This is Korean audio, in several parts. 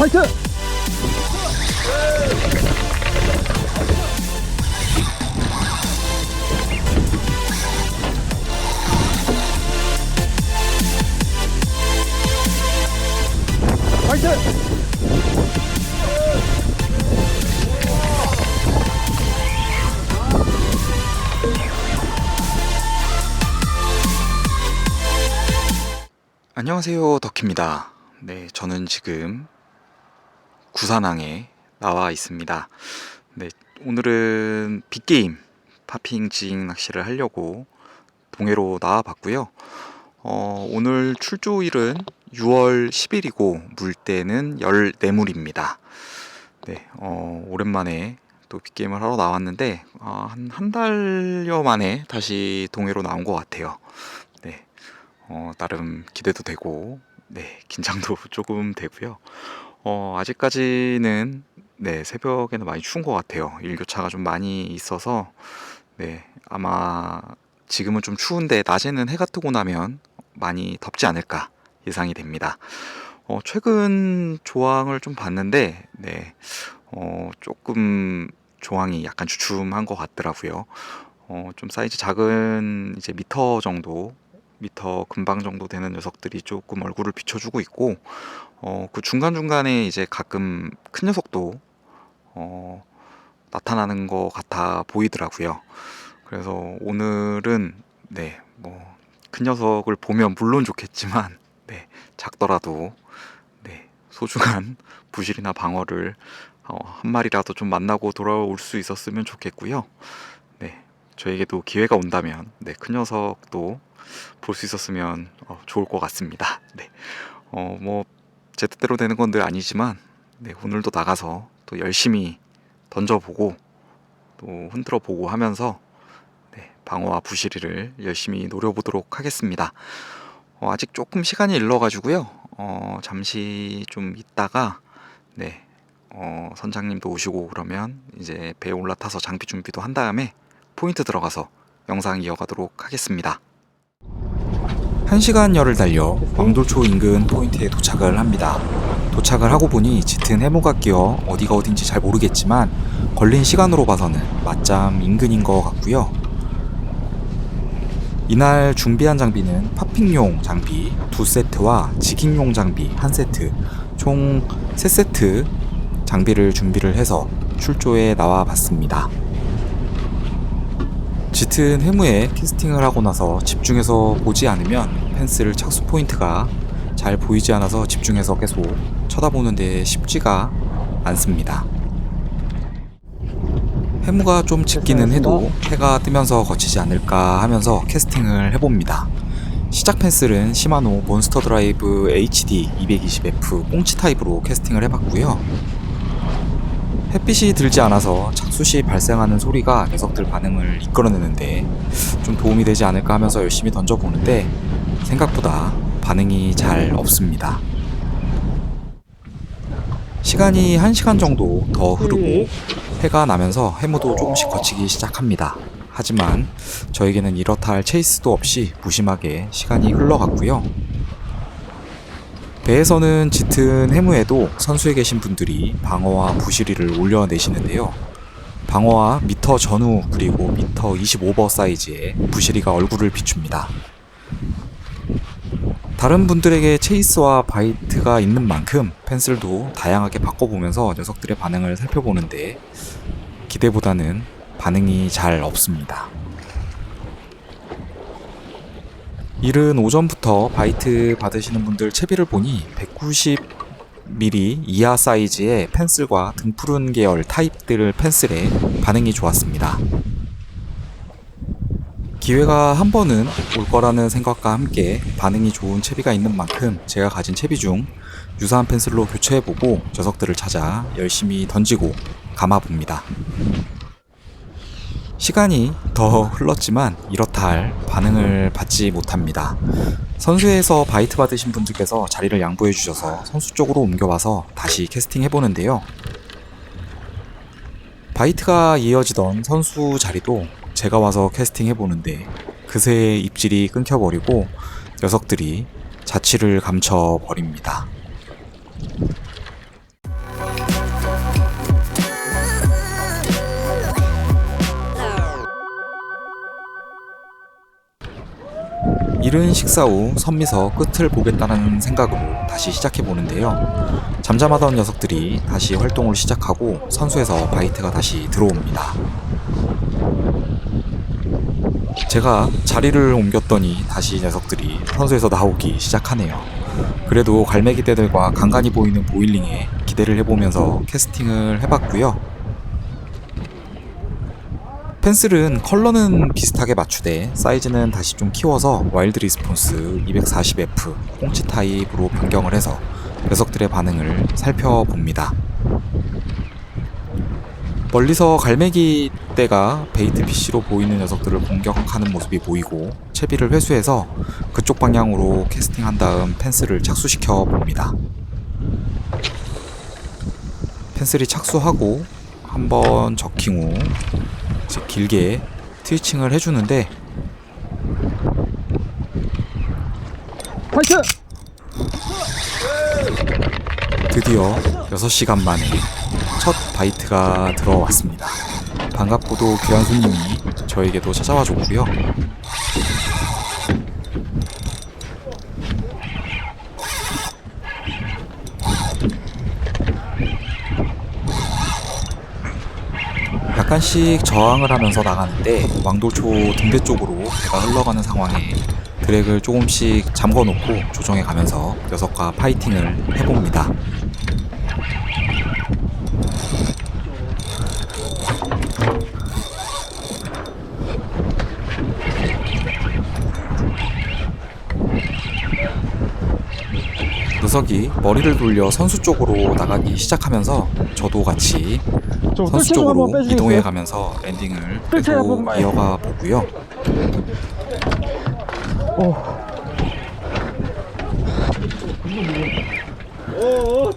파이트! 파이트! 안녕하세요, 덕희입니다. 네, 저는 지금 구산항에 나와 있습니다. 네, 오늘은 빅게임 파핑 지잉 낚시를 하려고 동해로 나와 봤고요. 오늘 출조일은 6월 10일이고 물때는 14물입니다. 네, 오랜만에 또 빅게임을 하러 나왔는데 한 달여 만에 다시 동해로 나온 것 같아요. 네, 나름 기대도 되고, 네, 긴장도 조금 되고요. 아직까지는, 네, 새벽에는 많이 추운 것 같아요. 일교차가 좀 많이 있어서, 네, 아마 지금은 좀 추운데 낮에는 해가 뜨고 나면 많이 덥지 않을까 예상이 됩니다. 최근 조항을 좀 봤는데, 네, 조금 조항이 약간 주춤한 것 같더라고요. 좀 사이즈 작은 이제 미터 금방 정도 되는 녀석들이 조금 얼굴을 비춰주고 있고, 그 중간중간에 이제 가끔 큰 녀석도 나타나는 것 같아 보이더라고요. 그래서 오늘은, 네, 뭐 큰 녀석을 보면 물론 좋겠지만, 네, 작더라도, 네, 소중한 부실이나 방어를 한 마리라도 좀 만나고 돌아올 수 있었으면 좋겠고요. 네, 저에게도 기회가 온다면, 네, 큰 녀석도 볼 수 있었으면 좋을 것 같습니다. 네, 뭐 제 뜻대로 되는 건 늘 아니지만, 네, 오늘도 나가서 또 열심히 던져보고 또 흔들어보고 하면서, 네, 방어와 부시리를 열심히 노려보도록 하겠습니다. 아직 조금 시간이 일러가지고요. 잠시 좀 있다가, 네, 선장님도 오시고 그러면 이제 배에 올라타서 장비 준비도 한 다음에 포인트 들어가서 영상 이어가도록 하겠습니다. 1시간여를 달려 왕돌초 인근 포인트에 도착을 합니다. 도착을 하고 보니 짙은 해무가 끼어 어디가 어딘지 잘 모르겠지만 걸린 시간으로 봐서는 맞짱 인근인 것 같고요. 이날 준비한 장비는 파핑용 장비 2세트와 지깅용 장비 1세트, 총 3세트 장비를 준비를 해서 출조에 나와 봤습니다. 짙은 해무에 캐스팅을 하고 나서 집중해서 보지 않으면 펜스를 착수 포인트가 잘 보이지 않아서 집중해서 계속 쳐다보는데 쉽지가 않습니다. 해무가 좀 짙기는 해도 해가 뜨면서 거치지 않을까 하면서 캐스팅을 해봅니다. 시작 펜슬은 시마노 몬스터 드라이브 HD 220F 꽁치 타입으로 캐스팅을 해봤고요. 햇빛이 들지 않아서 착수 시 발생하는 소리가 녀석들 반응을 이끌어내는데 좀 도움이 되지 않을까 하면서 열심히 던져보는데 생각보다 반응이 잘 없습니다. 시간이 1시간 정도 더 흐르고 해가 나면서 해무도 조금씩 거치기 시작합니다. 하지만 저에게는 이렇다 할 체이스도 없이 무심하게 시간이 흘러갔고요. 배에서는 짙은 해무에도 선수에 계신 분들이 방어와 부시리를 올려내시는데요. 방어와 미터 전후 그리고 미터 25버 사이즈의 부시리가 얼굴을 비춥니다. 다른 분들에게 체이스와 바이트가 있는 만큼 펜슬도 다양하게 바꿔보면서 녀석들의 반응을 살펴보는데 기대보다는 반응이 잘 없습니다. 이른 오전부터 바이트 받으시는 분들 채비를 보니 190mm 이하 사이즈의 펜슬과 등푸른 계열 타입들 펜슬에 반응이 좋았습니다. 기회가 한 번은 올 거라는 생각과 함께 반응이 좋은 채비가 있는 만큼 제가 가진 채비 중 유사한 펜슬로 교체해보고 녀석들을 찾아 열심히 던지고 감아봅니다. 시간이 더 흘렀지만 이렇다 할 반응을 받지 못합니다. 선수에서 바이트 받으신 분들께서 자리를 양보해 주셔서 선수 쪽으로 옮겨와서 다시 캐스팅 해보는데요. 바이트가 이어지던 선수 자리도 제가 와서 캐스팅 해보는데 그새 입질이 끊겨버리고 녀석들이 자취를 감춰버립니다. 이른 식사 후 선미서 끝을 보겠다는 생각으로 다시 시작해 보는데요. 잠잠하던 녀석들이 다시 활동을 시작하고 선수에서 바이트가 다시 들어옵니다. 제가 자리를 옮겼더니 다시 녀석들이 선수에서 나오기 시작하네요. 그래도 갈매기 떼들과 간간히 보이는 보일링에 기대를 해보면서 캐스팅을 해봤고요. 펜슬은 컬러는 비슷하게 맞추되 사이즈는 다시 좀 키워서 와일드 리스폰스 240F 꽁치 타입으로 변경을 해서 녀석들의 반응을 살펴봅니다. 멀리서 갈매기 떼가 베이트 PC로 보이는 녀석들을 공격하는 모습이 보이고 채비를 회수해서 그쪽 방향으로 캐스팅한 다음 펜슬을 착수시켜 봅니다. 펜슬이 착수하고 한번 저킹 후 이제 길게 트위칭을 해주는데 파이트! 드디어 6시간 만에 첫 바이트가 들어왔습니다. 반갑고도 귀한 손님이 저에게도 찾아와 줬고요. 약간씩 저항을 하면서 나가는데 왕도초 등대 쪽으로 배가 흘러가는 상황에 드랙을 조금씩 잠궈놓고 조정해 가면서 녀석과 파이팅을 해봅니다. 녀석이 머리를 돌려 선수 쪽으로 나가기 시작하면서 저도 같이 선수 쪽으로 이동해 가면서 랜딩을 계속 이어가 보고요.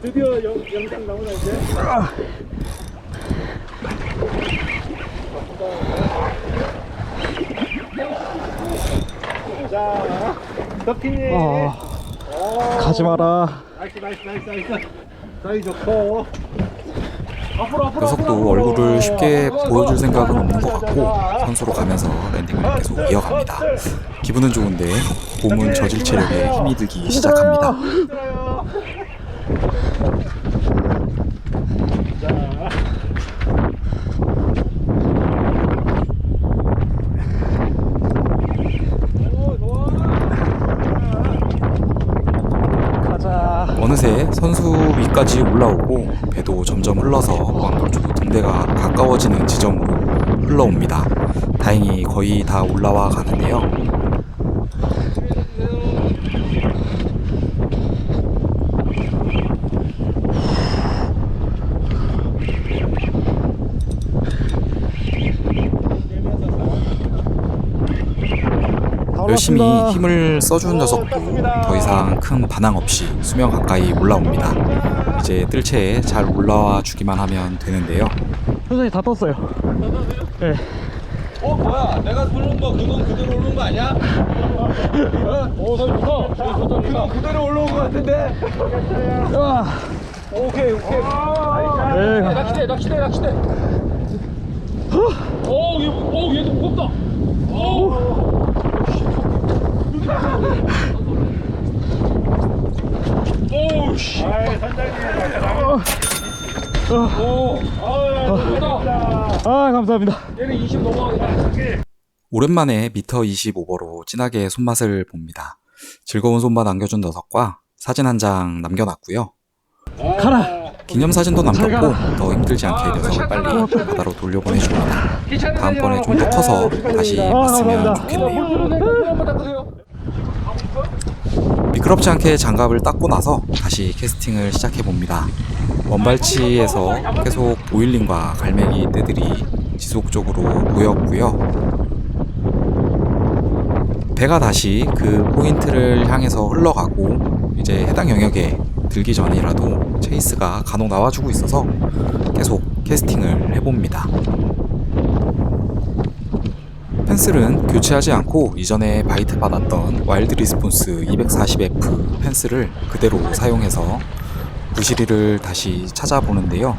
드디어 영상 나오나 이제? 자, 덕희님. 가지 마라. 나이스. 사이 좋고. 녀석도 얼굴을 쉽게 보여줄 생각은 없는 것 같고 선수로 가면서 랜딩을 계속 이어갑니다. 기분은 좋은데 몸은 저질 체력에 힘이 들기 시작합니다. 어느새 선수 위까지 올라오고 배도 점점 흘러서 왕도초 등대가 가까워지는 지점으로 흘러옵니다. 다행히 거의 다 올라와 가는데요. 열심히 힘을 써준 녀석도 더 이상 큰 반항 없이 수명 가까이 올라옵니다. 이제 뜰채에 잘 올라와 주기만 하면 되는데요. 선생님 다 떴어요. 네. 뭐야? 내가 부른 거 그건 그대로 올라온 거 아니야? 좋다. 그건 그대로 올라온 거 같은데? 오케이. 낚시대. 얘도 무겁다. 오우씨. 감사합니다. 얘는 20 넘어가겠다. 오랜만에 미터 20 오버로 진하게 손맛을 봅니다. 즐거운 손맛 남겨준 녀석과 사진 한 장 남겨놨고요. 가라. 기념사진도 남겼고 더 힘들지 않게 녀석을 빨리 바다로 돌려보내줍니다. 다음번에 좀 더 커서 다시 봤으면 좋겠네요. 미끄럽지 않게 장갑을 닦고 나서 다시 캐스팅을 시작해봅니다. 원발치에서 계속 보일링과 갈매기 떼들이 지속적으로 보였고요. 배가 다시 그 포인트를 향해서 흘러가고 이제 해당 영역에 들기 전이라도 체이스가 간혹 나와주고 있어서 계속 캐스팅을 해봅니다. 펜슬은 교체하지 않고 이전에 바이트 받았던 와일드 리스폰스 240F 펜슬을 그대로 사용해서 부시리를 다시 찾아보는데요.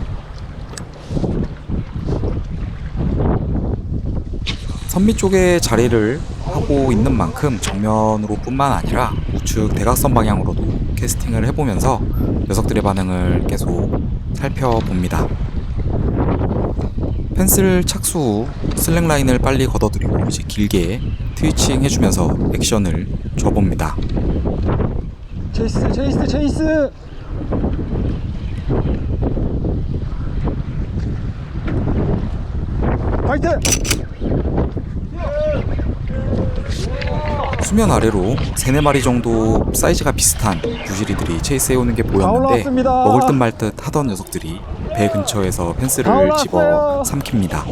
선미 쪽에 자리를 하고 있는 만큼 정면으로 뿐만 아니라 우측 대각선 방향으로도 캐스팅을 해보면서 녀석들의 반응을 계속 살펴봅니다. 펜스를 착수 후 슬랙 라인을 빨리 걷어들이고 이제 길게 트위칭 해주면서 액션을 줘봅니다. 체이스 체이스 체이스. 파이트. 수면 아래로 3-4마리 정도 사이즈가 비슷한 부시리들이 체이스해오는 게 보였는데 올라왔습니다. 먹을 듯 말 듯 하던 녀석들이 배 근처에서 다 펜스를 올라왔어요. 집어 삼킵니다.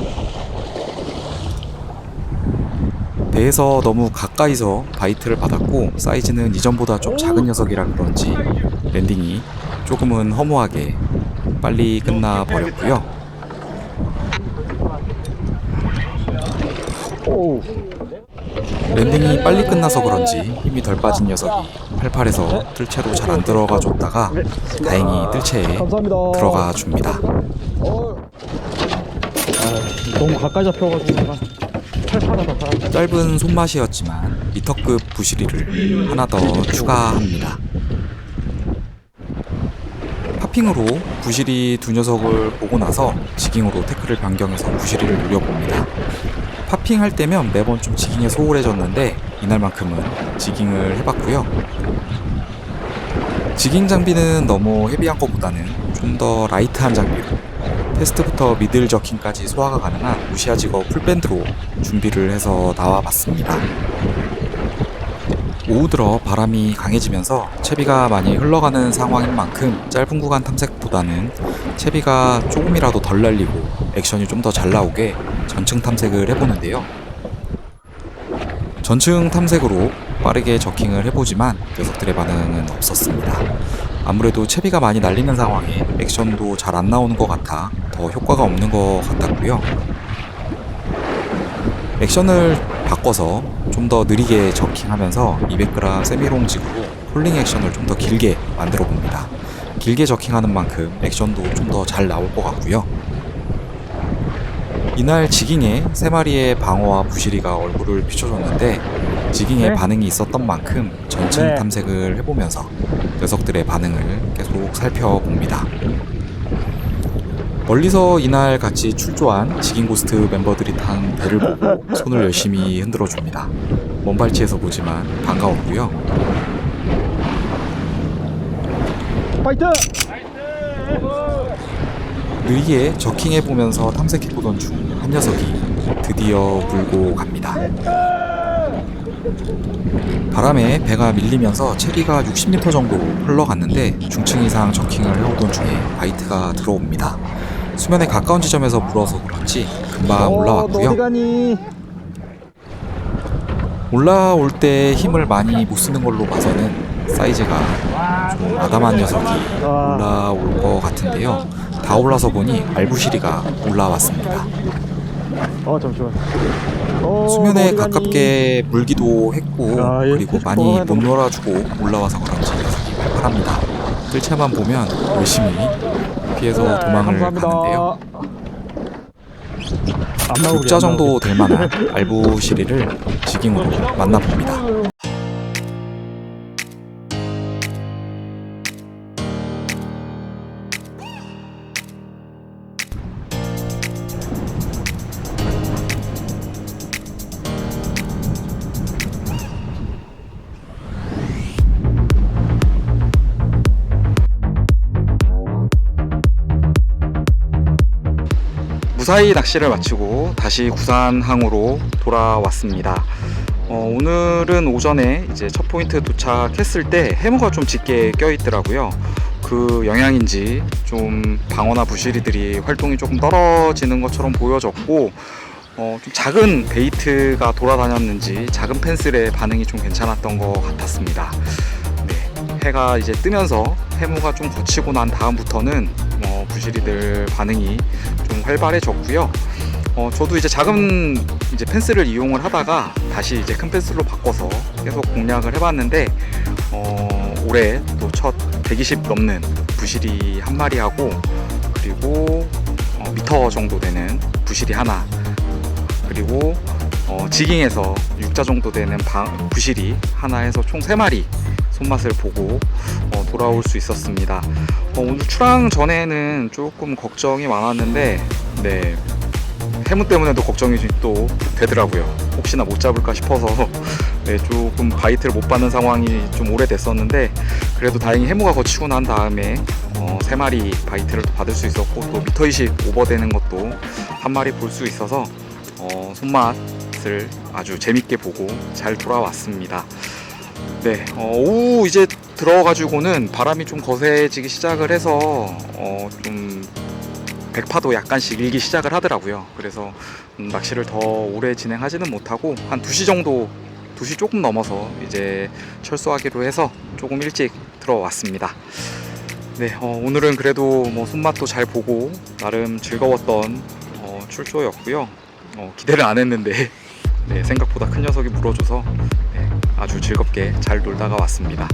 배에서 너무 가까이서 바이트를 받았고 사이즈는 이전보다 좀 작은 녀석이라 그런지 랜딩이 조금은 허무하게 빨리 끝나 버렸고요. 오. 랜딩이 빨리 끝나서 그런지 힘이 덜 빠진 녀석이 팔팔해서 뜰채로 잘 안 들어가 줬다가 다행히 뜰채에 감사합니다. 들어가 줍니다. 너무 가까이 잡혀가지고 내가 팔팔하다. 짧은 손맛이었지만 미터급 부시리를 하나 더 추가합니다. 파핑으로 부시리 두 녀석을 보고 나서 지깅으로 태클을 변경해서 부시리를 노려봅니다. 파핑할 때면 매번 좀 지깅에 소홀해졌는데 이날만큼은 지깅을 해봤고요. 지깅 장비는 너무 헤비한 것보다는 좀 더 라이트한 장비로 테스트부터 미들 저킹까지 소화가 가능한 무시아 직업 풀밴드로 준비를 해서 나와봤습니다. 오후 들어 바람이 강해지면서 채비가 많이 흘러가는 상황인 만큼 짧은 구간 탐색보다는 채비가 조금이라도 덜 날리고 액션이 좀 더 잘 나오게 전층 탐색을 해보는데요. 전층 탐색으로 빠르게 저킹을 해보지만 녀석들의 반응은 없었습니다. 아무래도 채비가 많이 날리는 상황에 액션도 잘 안 나오는 것 같아 더 효과가 없는 것 같았고요. 액션을 바꿔서 좀 더 느리게 저킹하면서 200g 세미롱직으로 홀링 액션을 좀 더 길게 만들어 봅니다. 길게 저킹하는 만큼 액션도 좀 더 잘 나올 것 같고요. 이날 지깅에 3마리의 방어와 부시리가 얼굴을 비춰줬는데 지깅에 네. 반응이 있었던 만큼 전층 네. 탐색을 해보면서 녀석들의 반응을 계속 살펴봅니다. 멀리서 이날 같이 출조한 지깅 고스트 멤버들이 탄 배를 보고 손을 열심히 흔들어줍니다. 먼 발치에서 보지만 반가웠고요. 파이트. 느리게 저킹해보면서 탐색해보던 중 한 녀석이 드디어 물고 갑니다. 바람에 배가 밀리면서 채비가 60m 정도 흘러갔는데 중층 이상 저킹을 해오던 중에 바이트가 들어옵니다. 수면에 가까운 지점에서 물어서 그런지 금방 너 어디 올라왔고요. 가니? 올라올 때 힘을 많이 못 쓰는 걸로 봐서는 사이즈가 좀 아담한 녀석이 올라올 것 같은데요. 다 올라서 보니 알부시리가 올라왔습니다. 잠시만. 수면에 어디 가니? 가깝게 물기도 했고 야, 얘 그리고 계속 많이 못 돌아가는 놀아주고 올라와서 그런지 녀석이 팔팔합니다. 뜰채만 보면 열심히 피해서 도망을 감사합니다. 가는데요. 안 나오게, 육자 안 정도 나오게. 될 만한 알부시리를 지깅으로 만나봅니다. 무사히 낚시를 마치고 다시 구산항으로 돌아왔습니다. 오늘은 오전에 이제 첫 포인트 도착했을 때 해무가 좀 짙게 껴있더라고요. 그 영향인지 좀 방어나 부시리들이 활동이 조금 떨어지는 것처럼 보여졌고 좀 작은 베이트가 돌아다녔는지 작은 펜슬의 반응이 좀 괜찮았던 것 같았습니다. 네, 해가 이제 뜨면서 해무가 좀 걷히고 난 다음부터는 부시리들 반응이 좀 활발해졌고요. 저도 이제 작은 이제 펜슬을 이용을 하다가 다시 이제 큰 펜슬로 바꿔서 계속 공략을 해봤는데 올해 또 첫 120 넘는 부시리 한 마리하고 그리고 미터 정도 되는 부시리 하나 그리고 지깅에서 6자 정도 되는 부실이 하나에서 총 3마리 손맛을 보고 돌아올 수 있었습니다. 오늘 출항 전에는 조금 걱정이 많았는데 네, 해무 때문에도 걱정이 또 되더라고요. 혹시나 못 잡을까 싶어서 네, 조금 바이트를 못 받는 상황이 좀 오래됐었는데 그래도 다행히 해무가 거치고 난 다음에 3마리 바이트를 또 받을 수 있었고 또 미터20 오버되는 것도 한 마리 볼 수 있어서 손맛을 아주 재밌게 보고 잘 돌아왔습니다. 네, 오후 이제 들어가지고는 바람이 좀 거세지기 시작을 해서 좀 백파도 약간씩 일기 시작을 하더라고요. 그래서 낚시를 더 오래 진행하지는 못하고 한 2시 정도, 2시 조금 넘어서 이제 철수하기로 해서 조금 일찍 들어왔습니다. 네, 오늘은 그래도 뭐 손맛도 잘 보고 나름 즐거웠던 출조였고요. 기대를 안 했는데 네, 생각보다 큰 녀석이 물어줘서 네, 아주 즐겁게 잘 놀다가 왔습니다.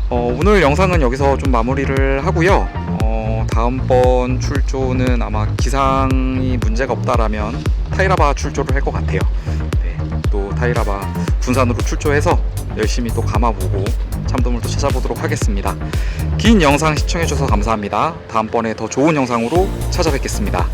오늘 영상은 여기서 좀 마무리를 하고요. 다음번 출조는 아마 기상이 문제가 없다라면 타이라바 출조를 할 것 같아요. 네, 또 타이라바 군산으로 출조해서 열심히 또 감아보고 참돔을 또 찾아보도록 하겠습니다. 긴 영상 시청해주셔서 감사합니다. 다음번에 더 좋은 영상으로 찾아뵙겠습니다.